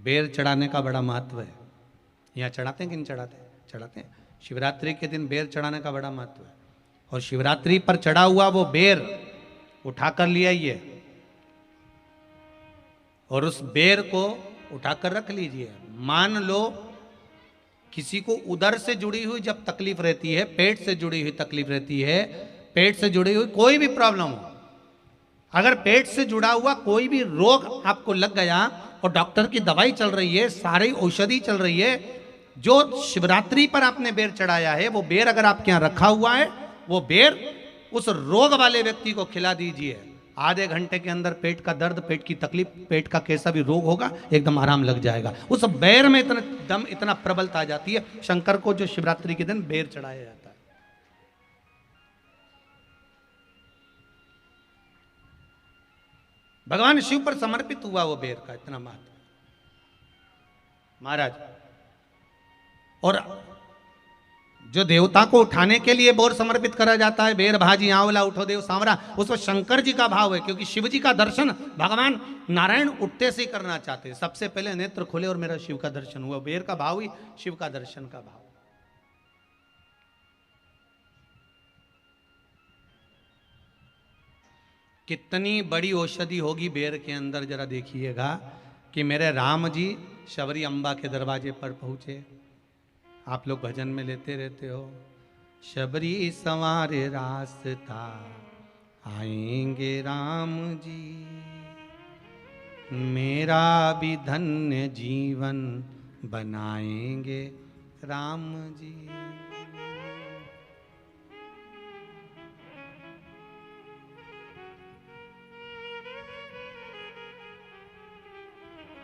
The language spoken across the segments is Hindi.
बेर चढ़ाने का बड़ा महत्व है। यहाँ चढ़ाते हैं कि नहीं चढ़ाते? चढ़ाते हैं। शिवरात्रि के दिन बेर चढ़ाने का बड़ा महत्व है। और शिवरात्रि पर चढ़ा हुआ वो बेर उठाकर ले आइए और उस बेर को उठाकर रख लीजिए। मान लो किसी को उदर से जुड़ी हुई जब तकलीफ रहती है, पेट से जुड़ी हुई तकलीफ रहती है, पेट से जुड़ी हुई कोई भी प्रॉब्लम हो, अगर पेट से जुड़ा हुआ कोई भी रोग आपको लग गया और डॉक्टर की दवाई चल रही है, सारी औषधि चल रही है, जो शिवरात्रि पर आपने बेर चढ़ाया है वो बेर अगर आपके यहां रखा हुआ है, वो बेर उस रोग वाले व्यक्ति को खिला दीजिए। आधे घंटे के अंदर पेट का दर्द, पेट की तकलीफ, पेट का कैसा भी रोग होगा एकदम आराम लग जाएगा। उस बेर में इतना दम, इतना प्रबलता आ जाती है। शंकर को जो शिवरात्रि के दिन बेर चढ़ाया जाता है। भगवान शिव पर समर्पित हुआ वो बेर का इतना महत्व महाराज। और जो देवता को उठाने के लिए बोर समर्पित करा जाता है, बेर भाजी आंवला उठो देव सांवरा, उसमें शंकर जी का भाव है, क्योंकि शिव जी का दर्शन भगवान नारायण उठते से ही करना चाहते हैं। सबसे पहले नेत्र खोले और मेरा शिव का दर्शन हुआ। बेर का भाव ही शिव का दर्शन का भाव। कितनी बड़ी औषधि होगी बेर के अंदर, जरा देखिएगा कि मेरे राम जी शबरी अम्बा के दरवाजे पर पहुंचे। आप लोग भजन में लेते रहते हो, शबरी संवारे रास्ता आएंगे राम जी, मेरा भी धन्य जीवन बनाएंगे राम जी।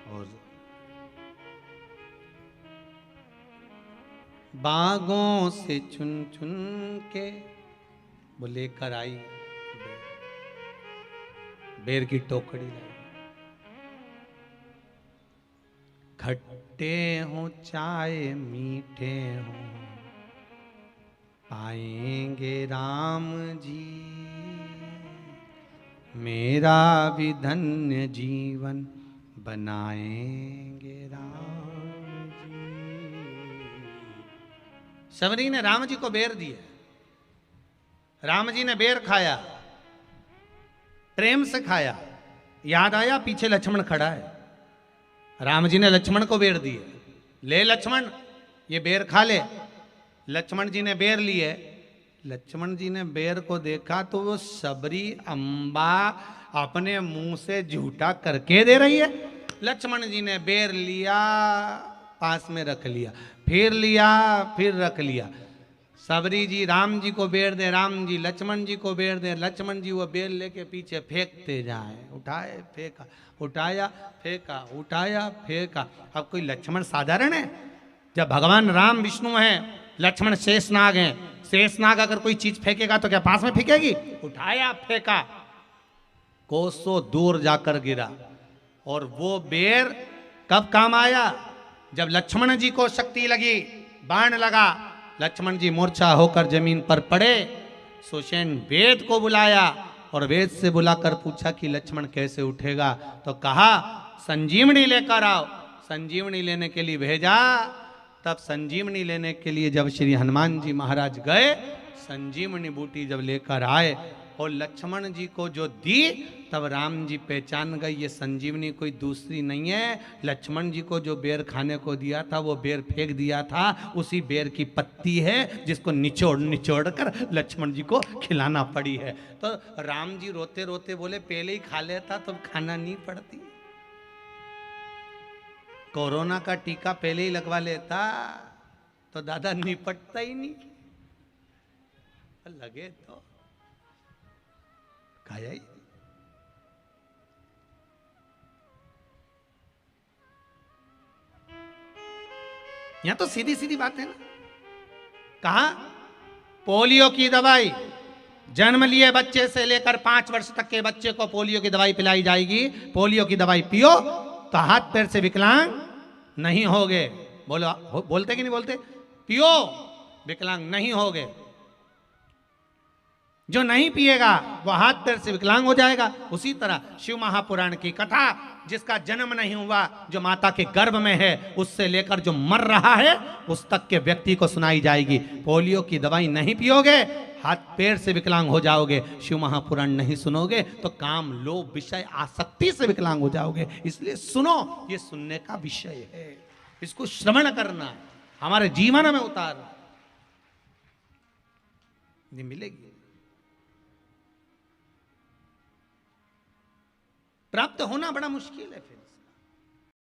और बागों से चुन चुन के वो लेकर आई बेर की टोकरी लाई। खट्टे हो चाहे मीठे हो पाएंगे राम जी, मेरा भी धन्य जीवन बनाएंगे राम जी। शबरी ने राम जी को बेर दिए, राम जी ने बेर खाया, प्रेम से खाया। याद आया पीछे लक्ष्मण खड़ा है, राम जी ने लक्ष्मण को बेर दिए, ले लक्ष्मण ये बेर खा ले। लक्ष्मण जी ने बेर लिए, लक्ष्मण जी ने बेर को देखा तो वो शबरी अम्बा अपने मुंह से झूठा करके दे रही है। लक्ष्मण जी ने बेर लिया, पास में रख लिया, फिर लिया, फिर रख लिया। शबरी जी राम जी को बेर दे, राम जी लक्ष्मण जी को बेर दे, लक्ष्मण जी वो बेर लेके पीछे फेंकते जाए। उठाए फेंका, उठाया फेंका, उठाया फेंका। अब कोई लक्ष्मण साधारण है? जब भगवान राम विष्णु हैं, लक्ष्मण शेषनाग हैं, शेषनाग अगर कोई चीज फेंकेगा तो क्या पास में फेंकेगी? उठाया फेंका, कोसों दूर जाकर गिरा। और वो बेर कब काम आया? जब लक्ष्मण जी को शक्ति लगी, बाण लगा, लक्ष्मण जी मूर्छा होकर जमीन पर पड़े। सुषेण वेद को बुलाया और वेद से बुलाकर पूछा कि लक्ष्मण कैसे उठेगा? तो कहा संजीवनी लेकर आओ। संजीवनी लेने के लिए भेजा। तब संजीवनी लेने के लिए जब श्री हनुमान जी महाराज गए, संजीवनी बूटी जब लेकर आए और लक्ष्मण जी को जो दी, तब राम जी पहचान गए ये संजीवनी कोई दूसरी नहीं है। लक्ष्मण जी को जो बेर खाने को दिया था वो बेर फेंक दिया था, उसी बेर की पत्ती है जिसको निचोड़ निचोड़ कर लक्ष्मण जी को खिलाना पड़ी है। तो राम जी रोते रोते बोले पहले ही खा लेता तो खाना नहीं पड़ती। कोरोना का टीका पहले ही लगवा लेता तो दादा निपटता ही नहीं। लगे तो खाया ही। यहां तो सीधी सीधी बात है ना। कहा पोलियो की दवाई जन्म लिए बच्चे से लेकर 5 वर्ष तक के बच्चे को पोलियो की दवाई पिलाई जाएगी। पोलियो की दवाई पियो तो हाथ पैर से विकलांग नहीं होगे। बोलो, बोलते कि नहीं बोलते? पियो विकलांग नहीं होगे। जो नहीं पिएगा वो हाथ पैर से विकलांग हो जाएगा। उसी तरह शिव महापुराण की कथा, जिसका जन्म नहीं हुआ, जो माता के गर्भ में है, उससे लेकर जो मर रहा है उस तक के व्यक्ति को सुनाई जाएगी। पोलियो की दवाई नहीं पियोगे, हाथ पैर से विकलांग हो जाओगे। शिव महापुराण नहीं सुनोगे तो काम, लोभ, विषय, आसक्ति से विकलांग हो जाओगे। इसलिए सुनो, ये सुनने का विषय है, इसको श्रवण करना, हमारे जीवन में उतारना, ये मिलेगी। प्राप्त होना बड़ा मुश्किल है। फिर